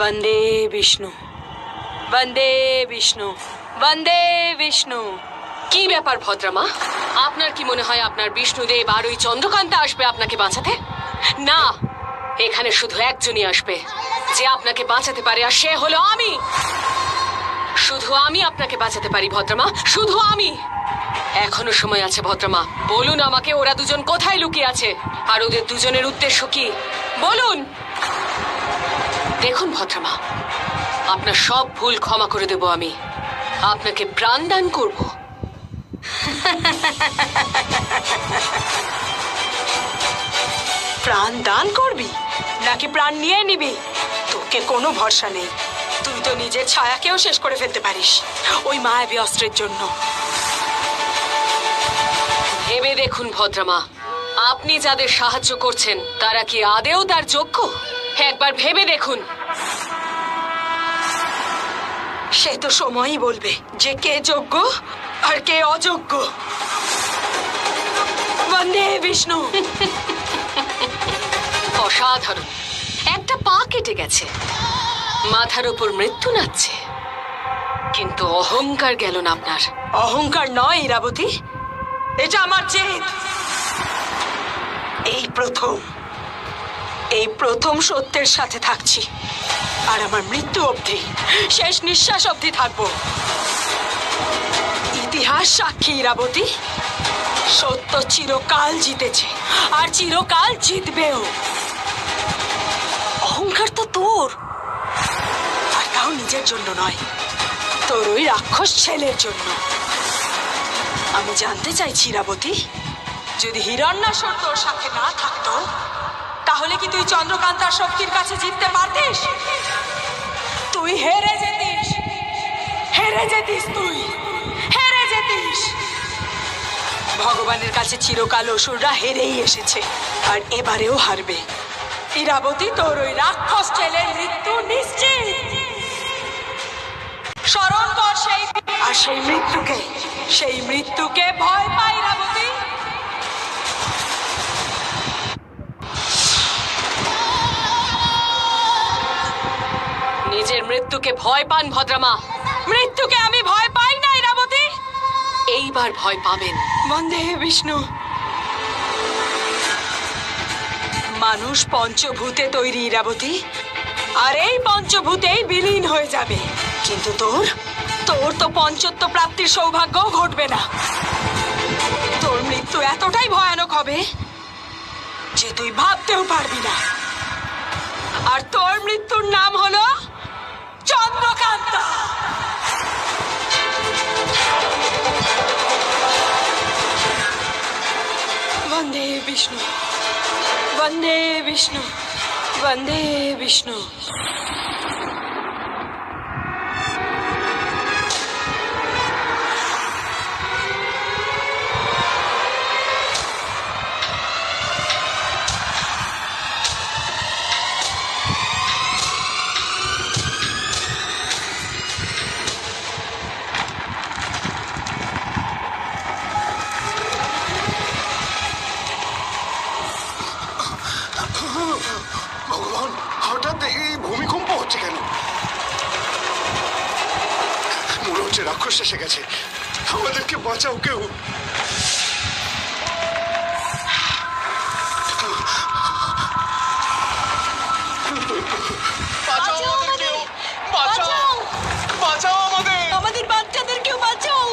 वंदे विष्णु वंदे विष्णु वंदे विष्णु। কি ব্যাপার ভদ্রমা, আপনার কি মনে হয় আপনার বিষ্ণুদেব আর ওই চন্দ্রকান্তা আসবে আপনাকে বাঁচাতে? না, এখানে শুধু একজনই আসবে যে আপনাকে বাঁচাতে পারে, আর সে হলো আমি। শুধু আমি আপনাকে বাঁচাতে পারি ভদ্রমা, শুধু আমি। এখনো সময় আছে ভদ্রমা, বলুন আমাকে ওরা দুজন কোথায় লুকিয়ে আছে, আর ওদের দুজনের উদ্দেশ্য কি বলুন। দেখুন ভদ্রমা, আপনার সব ভুল ক্ষমা করে দেব আমি, আপনাকে প্রাণদান করব। প্রাণ দান করবি নাকি প্রাণ নিয়ে নিবি? তোকে কোনো ভরসা নেই। তুই তো নিজের ছায়াকেও শেষ করে ফেলতে পারিস ওই মায়াবী অস্ত্রের জন্য। ভেবে দেখুন ভদ্রমা, আপনি যাদের সাহায্য করছেন তারা কি আদেও তার যোগ্য? একবার ভেবে দেখুন। সে তো সময়ই বলবে যে কে যোগ্য আর কে অযোগ্য। বন্দে বিষ্ণু। অসাধারণ, একটা পা কেটে গেছে, মাথার উপর মৃত্যু নাচছে, কিন্তু অহংকার গেল না আপনার। অহংকার নয় ইরাবতী, এটা আমার জেদ। এই প্রথম সত্যের সাথে থাকছি, আর আমার মৃত্যু অবধি, শেষ নিঃশ্বাস অবধি থাকবো। ইতিহাস সাক্ষী ইরাবতী, সত্য চিরকাল জিতেছে আর চিরকাল জিতবেও। অহংকার তো তোর, আর তাও নিজের জন্য নয়, তোর ওই রাক্ষস ছেলের জন্য। আমি জানতে চাইছি ইরাবতী, যদি হিরণ্যাসুর তোর সাথে না থাকতো তাহলে কি তুই চন্দ্রকান্তার শক্তির কাছে জিততে পারতিস? তুই হেরে যেতিস, তুই হেরে যেতিস। ভগবানের কাছে চিরকাল অসুররা হেরেই এসেছে, আর এবারেও হারবে। ইরাবতী, তোর ওই রাক্ষস ছেলের মৃত্যু নিশ্চিত। স্মরণ কর সেই মৃত্যুকে ভয় পাই ইরাবতী। নিজের মৃত্যুকে ভয় পান ভদ্রমা। মৃত্যুকে আমি ভয় পাই না ইরাবতী। এইবার ভয় পাবেন। বন্দে বিষ্ণু। মানুষ পঞ্চভূতে তৈরি ইরাবতী, আর এই পঞ্চভূতেই বিলীন হয়ে যাবে। কিন্তু তোর তো পঞ্চত্ব প্রাপ্তির সৌভাগ্যও ঘটবে না। তোর মৃত্যু এতটাই ভয়ানক হবে যে তুই ভাবতেও পারবি না। আর তোর মৃত্যুর নাম হলো চন্দ্রকান্তা। वंदे विष्णु वंदे विष्णु वंदे विष्णु। ভগবান, হঠাৎ এই ভূমিকম্প হচ্ছে কেন? মনে হচ্ছে রাক্ষস এসে গেছে। আমাদেরকে বাঁচাও কেউ। আমাদের বাচ্চাদেরকেও বাঁচাও।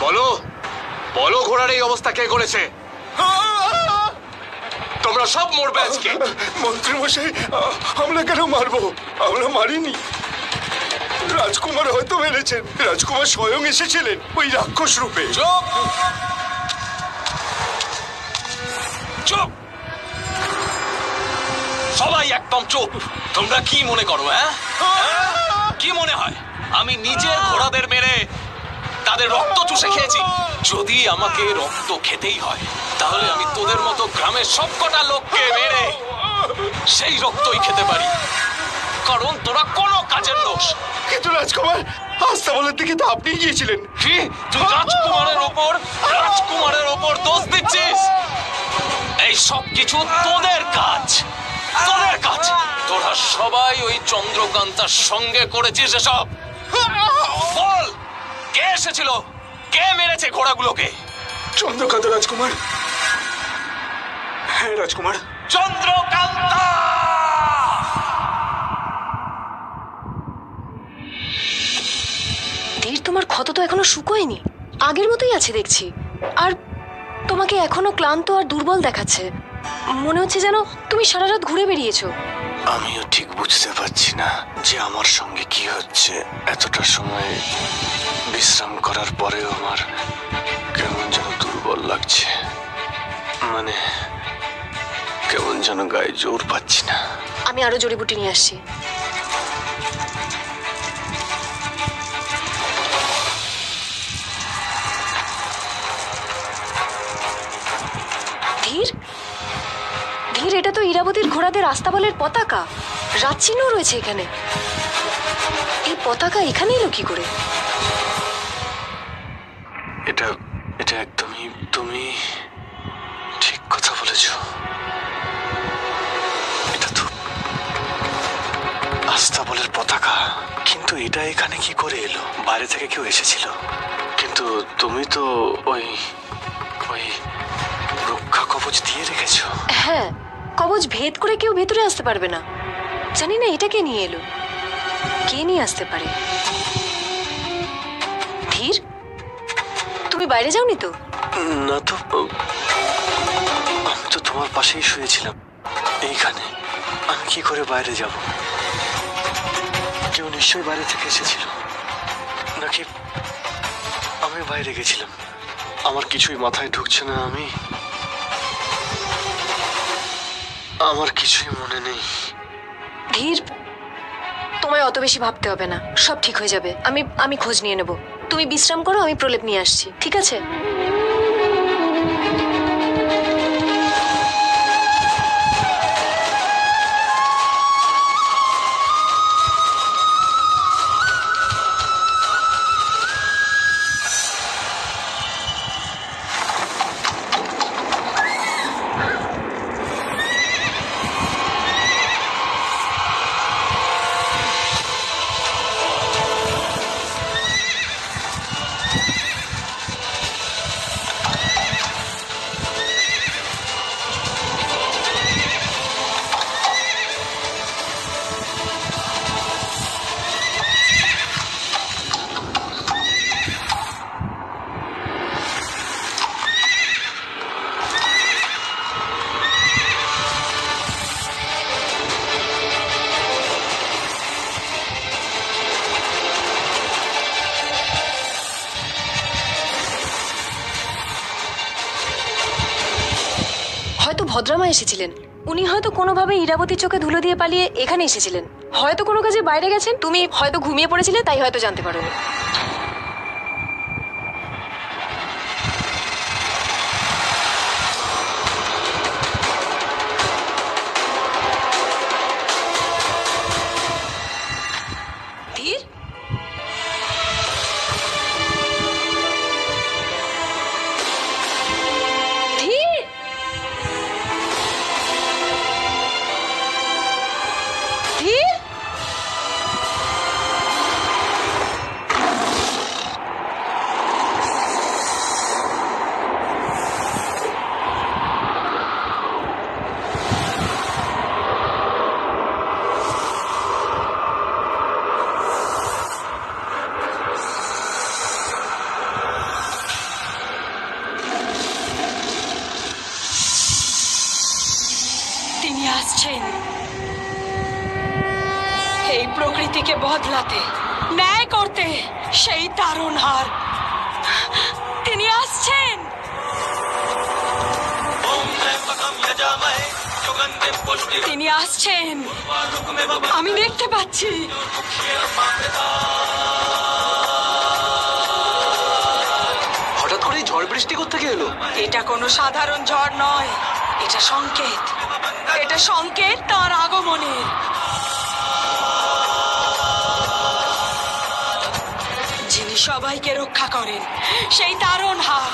বলো বলো, ঘোড়ার এই অবস্থা কে করেছে? তোমরা সব মরবে আজকে। মন্ত্রী মশাই, আমরা কেন মারবো? আমরা মারিনি। রাজকুমার হয়তো মেরেছেন। রাজকুমার স্বয়ং এসেছিলেন ওই রাক্ষস রূপে। চুপ চুপ, সবাই একদম চুপ। তোমরা কি মনে করো? কি মনে হয় আমি নিজের ঘোড়াদের মেরে তাদের রক্ত চুষে খেয়েছি? যদি আমাকে রক্ত খেতেই হয় তাহলে আমি তোদের মতো গ্রামের সবকটা লোককে মেরে সেই রক্তই খেতে পারি। কারণ তোরা কোনো কাজের দোষ। কিন্তু রাজকুমার, আস্তাবলের দিকে তো আপনি গিয়েছিলেন। কি তুই রাজকুমারের ওপর দোষ দিচ্ছিস? এই সব কিছু তোদের কাজ। তোরা সবাই ওই চন্দ্রকান্তার সঙ্গে করেছিস এসব। বল, কে এসেছিল? কে মেরেছে ঘোড়াগুলোকে? চন্দ্রকান্ত রাজকুমার। হ্যাঁ রাজকুমার। চন্দ্রকান্তা! ধীর, তোমার ক্ষত তো এখনো শুকোয়নি, আগের মতোই আছে দেখছি। আর তোমাকে এখনো ক্লান্ত আর দুর্বল দেখাচ্ছে। মনে হচ্ছে যেন তুমি সারা রাত ঘুরে বেরিয়েছো। আমিও ঠিক বুঝতে পারছি না যে আমার সঙ্গে কি হচ্ছে। এতটা সময় বিশ্রাম করার পরেও আমার কেমন যেন দুর্বল লাগছে। মানে কেমন যেন গায়ে জোর পাচ্ছি না। আমি আরো জড়িবুটি নিয়ে আসছি। ধীর ধীর, এটা তো ইরাবতীর ঘোড়াদের আস্তাবলের পতাকা। রাতচিহ্ন রয়েছে এখানে। এই পতাকা এখানে এলো কি করে? এটা এটা একদমই, তুমি ঠিক কথা বলেছ। এটা তো আস্তাবলের পতাকা। কিন্তু এটা এখানে কি করে এলো? বাইরে থেকে কেউ এসেছিল? কিন্তু তুমি তো ওই ওই রক্ষা কবচ দিয়ে রেখেছো। হ্যাঁ, কবচ ভেদ করে কেউ ভেতরে আসতে পারবে না। জানি না এটা কে নিয়ে এলো, কে নিয়ে আসতে পারে। ধীর, তুমি বাইরে যাওনি তো? না তো, আমি তো তোমার পাশেই শুয়েছিলাম এইখানে। আমি কি করে বাইরে যাব? কেউ নিশ্চয়ই বাইরে থেকে এসেছিল, নাকি আমি বাইরে গেছিলাম? আমার কিছুই মাথায় ঢুকছে না। আমার কিছুই মনে নেই। ধীর, তোমায় অত বেশি ভাবতে হবে না, সব ঠিক হয়ে যাবে। আমি খোঁজ নিয়ে নেব। তুমি বিশ্রাম করো, আমি প্রলেপ নিয়ে আসছি, ঠিক আছে? হয়তো ভদ্রামা এসেছিলেন। উনি হয়তো কোনোভাবে ইরাবতীর চোখে ধুলো দিয়ে পালিয়ে এখানে এসেছিলেন। হয়তো কোনো কাজে বাইরে গেছেন, তুমি হয়তো ঘুমিয়ে পড়েছিলে, তাই হয়তো জানতে পারোনি। ধীর, ধীর, ধীর। তিনি আসছেন এই প্রকৃতিকে বদলাতে, ন্যায় করতে। সেই তারুণহার তিনি আসছেন। তিনি আসছেন, আমি দেখতে পাচ্ছি। হঠাৎ করেই ঝড় বৃষ্টি কোত্থেকে এলো? এটা কোনো সাধারণ ঝড় নয়, এটা সংকেত। এটা সংকেত তার আগমনের। সবাইকে রক্ষা করেন সেই তারণ হাত।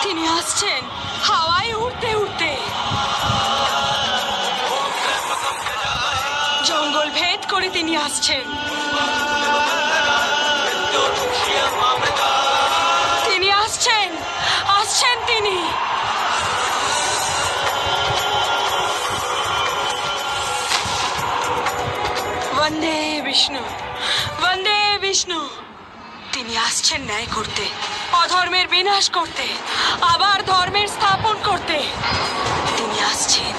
তিনি আসছেন হাওয়ায় উড়তে উড়তে, জঙ্গল ভেদ করে তিনি আসছেন। তিনি আসছেন, আসছেন তিনি। বন্দে বিষ্ণু, বন্দে বিষ্ণু। তিনি আসছেন ন্যায় করতে, অধর্মের বিনাশ করতে, আবার ধর্মের স্থাপন করতে। তিনি আসছেন।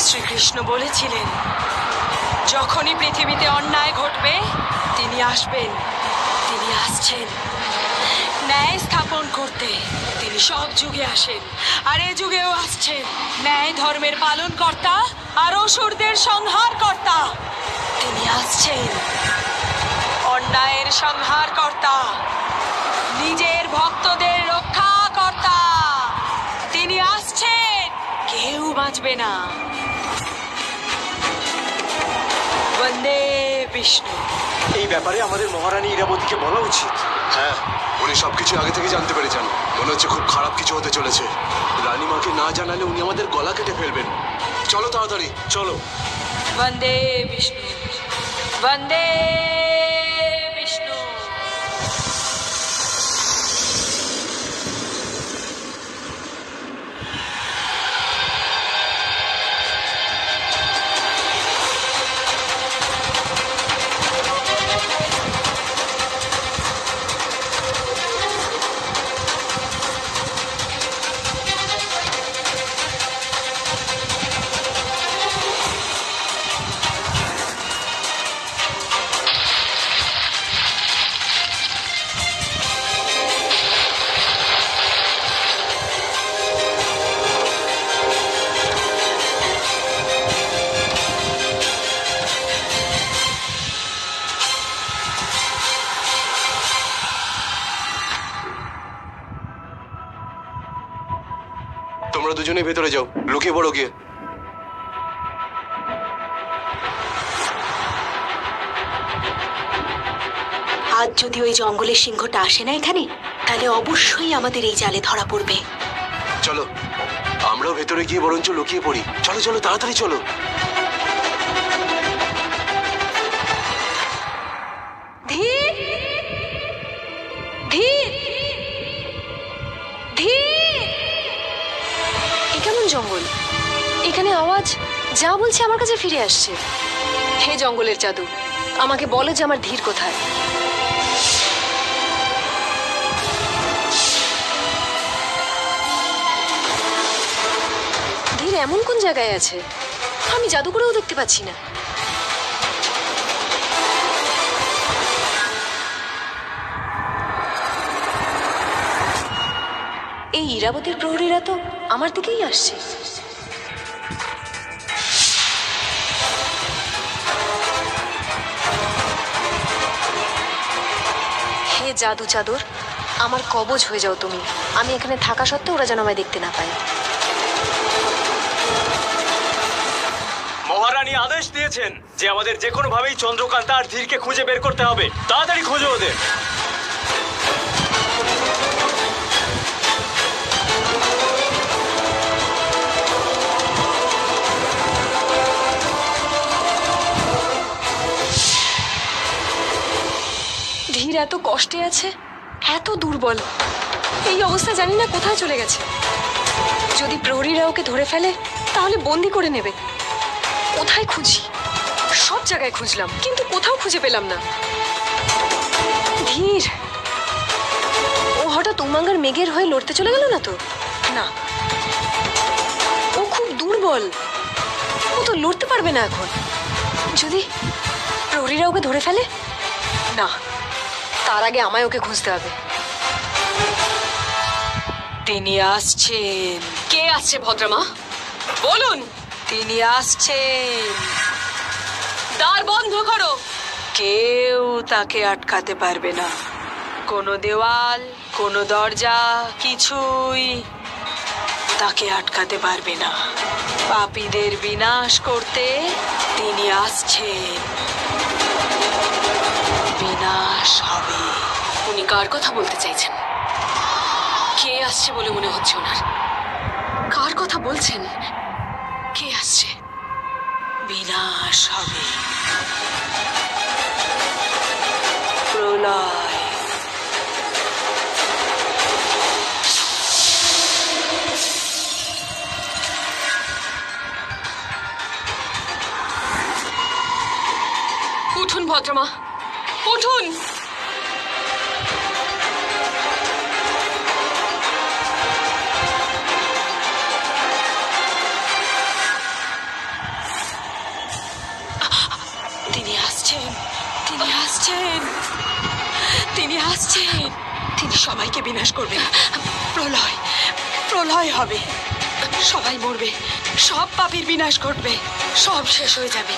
শ্রীকৃষ্ণ বলেছিলেন যখনই পৃথিবীতে অন্যায় ঘটবে তিনি আসবেন। তিনি আসছেন ন্যায় স্থাপন করতে। তিনি সব যুগে আসেন, আর এ যুগেও আসছেন। ন্যায় ধর্মের পালন কর্তা আর অসুরদের সংহার কর্তা। তিনি আসছেন অন্যায়ের সংহার কর্তা, নিজের ভক্তদের রক্ষা কর্তা। তিনি আসছেন, কেউ বাঁচবে না। বন্দে বিষ্ণু। এই ব্যাপারে আমাদের মহারানী ইরাবতীকে বলা উচিত। হ্যাঁ, উনি সবকিছু আগে থেকে জানতে পেরেছেন। মনে হচ্ছে খুব খারাপ কিছু হতে চলেছে। রানীমাকে না জানালে উনি আমাদের গলা কেটে ফেলবেন। চলো তাড়াতাড়ি, চলো। বন্দে বিষ্ণু, বন্দে বিষ্ণু। তোমরা দুজনে ভেতরে যাও, লুকিয়ে পড়ো গিয়ে। আজ যদি ওই জঙ্গলের সিংহটা আসে না এখানে, তাহলে অবশ্যই আমাদের এই জালে ধরা পড়বে। চলো, আমরাও ভেতরে গিয়ে বরঞ্চ লুকিয়ে পড়ি। চলো চলো, তাড়াতাড়ি চলো। ধীর, ধীর, ধীর। এ কেমন জঙ্গল? এখানে আওয়াজ যা বলছে আমার কাছে ফিরে আসছে। হে জঙ্গলের জাদু, আমাকে বলো যে আমার ধীর কোথায়। ধীর এমন কোন জায়গায় আছে আমি জাদু করেও দেখতে পাচ্ছি না। এই ইরাবতীর প্রহরীরা তো আমার দিকেই আসছে। হে জাদু চাদর, আমার কবজ হয়ে যাও তুমি। আমি এখানে থাকা সত্ত্বেও ওরা যেন আমায় দেখতে না পায়। মহারানী আদেশ দিয়েছেন যে আমাদের যে কোনো ভাবেই চন্দ্রকান্তা আর ধীরকে খুঁজে বের করতে হবে। তাড়াতাড়ি খোঁজো ওদের। ধীর এত কষ্টে আছে, এত দুর্বল। এই অবস্থা জানি না কোথায় চলে গেছে। যদি প্রহরীরা ওকে ধরে ফেলে তাহলে বন্দি করে নেবে। কোথায় খুঁজি? সব জায়গায় খুঁজলাম কিন্তু কোথাও খুঁজে পেলাম না। ধীর, ও হঠাৎ উমাঙ্গার মেঘের হয়ে লড়তে চলে গেল না তো? না, ও খুব দুর্বল। ও তো লড়তে পারবে না এখন। যদি প্রহরীরা ওকে ধরে ফেলে? না, তার আগে আমায় ওকে খুঁজতে হবে। তিনি আসছেন। কে আসছে ভদ্রমা? বলুন। তিনি আসছেন। দ্বার বন্ধ করো। কেউ তাকে আটকাতে পারবে না। কোনো দেওয়াল, কোনো দরজা, কিছুই। তাকে আটকাতে পারবে না। পাপীদের বিনাশ করতে তিনি আসছেন। বিনাশ হবে। উনি কার কথা বলতে চাইছেন? কে আসছে বলে মনে হচ্ছে ওনার? কার কথা বলছেন? কে আসছে? বিনাশ হবে। প্রলয়। উঠুন ভদ্রমা, উঠুন। তিনি আসছেন, তিনি আসছেন, তিনি আসছেন। তিনি সবাইকে বিনাশ করবেন। প্রলয়, প্রলয় হবে। সবাই মরবে, সব পাপীর বিনাশ ঘটবে, সব শেষ হয়ে যাবে।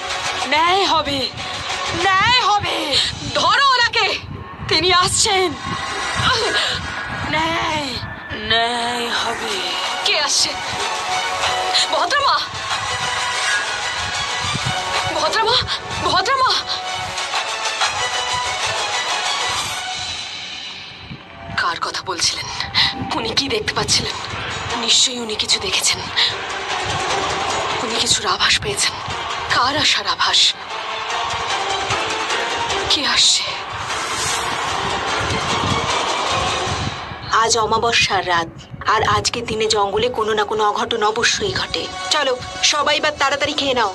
ন্যায় হবে, ন্যায় হবে। ধরো ওনাকে। তিনি আসছেন। ন্যায়, ন্যায় হবে। কে আসছে? ভদ্রমা, ভদ্রমা, ভদ্রমা। কার কথা বলছিলেন? উনি কি দেখতে পাচ্ছিলেন? নিশ্চয়ই উনি কিছু দেখেছেন। উনি কিছুর আভাস পেয়েছেন। কার আসার আভাস? কে আসছে? আজ অমাবস্যার রাত, আর আজকের দিনে জঙ্গলে কোনো না কোনো অঘটন অবশ্যই ঘটে। চলো সবাই এবার তাড়াতাড়ি খেয়ে নাও।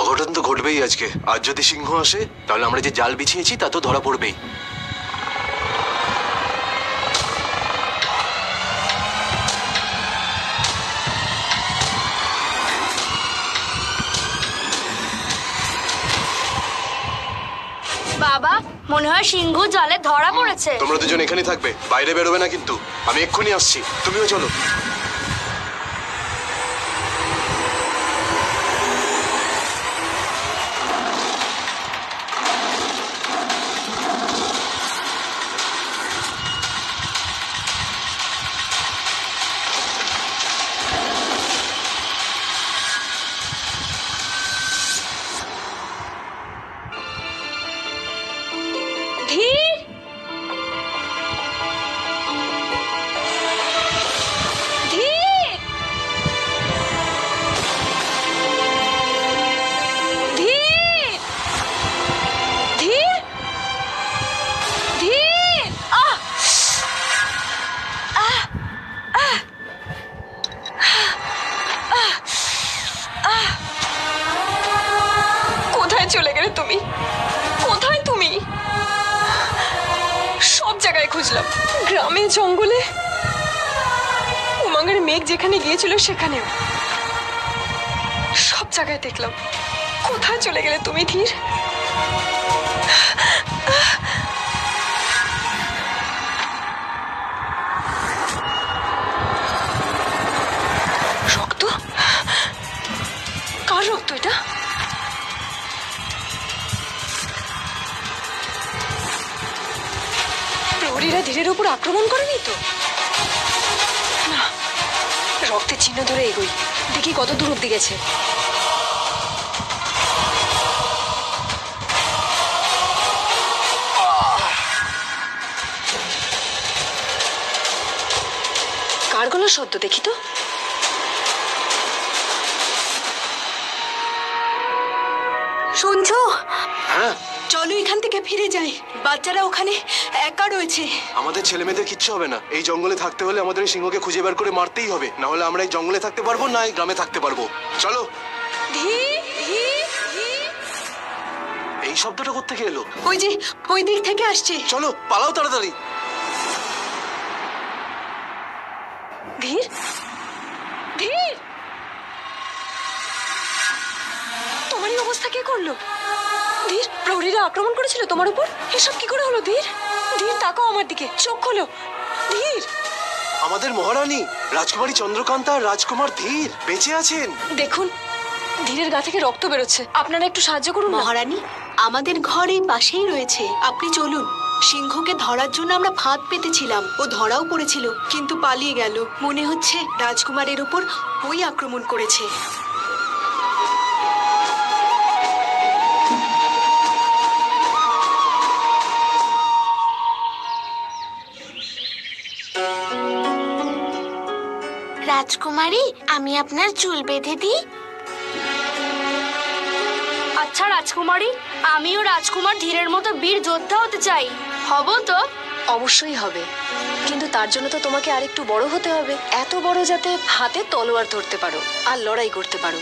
অঘটন তো ঘটবেই আজকে। আজ যদি সিংহ আসে তাহলে আমরা যে জাল বিছিয়েছি তা তো ধরা পড়বেই। বাবা, মনে হয় সিংহ জালে ধরা পড়েছে। তোমরা দুজন এখানেই থাকবে, বাইরে বেরোবে না কিন্তু। আমি এক্ষুনি আসছি, তুমিও চলো। ধীর, ধীর, ধীর, ধীর, ধীর। আহ, আহ, আহ, আহ, আহ। কোথায় চলে গেলে তুমি? কোথায় তুমি? সব জায়গায় খুঁজলাম, গ্রামে, জঙ্গলে, উমাঙ্গের মেঘ যেখানে গিয়েছিল সেখানেও, সব জায়গায় দেখলাম। কোথায় চলে গেলে তুমি ধীর? রক্ত? কার রক্ত এটা? প্রহরীরা ধীরের উপর আক্রমণ করেনি তো? না, রক্তের চিহ্ন ধরে এগোই, দেখি কত দূর অব্দি গেছে। কার গলার শব্দ দেখি তো? শুনছো? হ্যাঁ, চলো এখান থেকে ফিরে যাই। বাচ্চারা ওখানে একা রয়েছে। আমাদের ছেলে মেয়েদের কিচ্ছু হবে না। এই জঙ্গলে থাকতে হলে আমাদের এই সিংহকে খুঁজে বের করে মারতেই হবে, না হলে আমরা এই জঙ্গলে থাকতে পারবো না এই গ্রামে থাকতে পারবো। চলো। ধীর, ধীর, ধীর। এই শব্দটা কোত্থেকে এলো? ওই যে ওই দিক থেকে আসছে। চলো পালাও তাড়াতাড়ি। ধীর, ধীর, তোমারই অবস্থা কে করলো? ধীর, প্রহরীরা আক্রমণ করেছিল তোমার উপর? এসব কি করে হলো ধীর? ধীর, তাকাও আমার দিকে, চোখ খোলো। ধীর, আমাদের মহারানী রাজকুমারী চন্দ্রকান্তা আর রাজকুমার ধীর বেঁচে আছেন। দেখুন, ধীরের গা থেকে রক্ত বেরোচ্ছে, আপনারা একটু সাহায্য করুন না। মহারানী, আমাদের ঘর এই পাশেই রয়েছে, আপনি চলুন। সিংহকে ধরার জন্য আমরা ফাঁদ পেতেছিলাম, ও ধরাও পড়েছিল কিন্তু পালিয়ে গেল। মনে হচ্ছে রাজকুমারের উপর ওই আক্রমণ করেছে। রাজকুমারী, আমি আপনার চুল বেঁধে দিই। আচ্ছা রাজকুমারী, আমিও রাজকুমার ধীরের মতো বীর যোদ্ধা হতে চাই, হব তো? অবশ্যই হবে, কিন্তু তার জন্য তো তোমাকে আরেকটু বড় হতে হবে, এত বড় যাতে হাতে তলোয়ার ধরতে পারো আর লড়াই করতে পারো।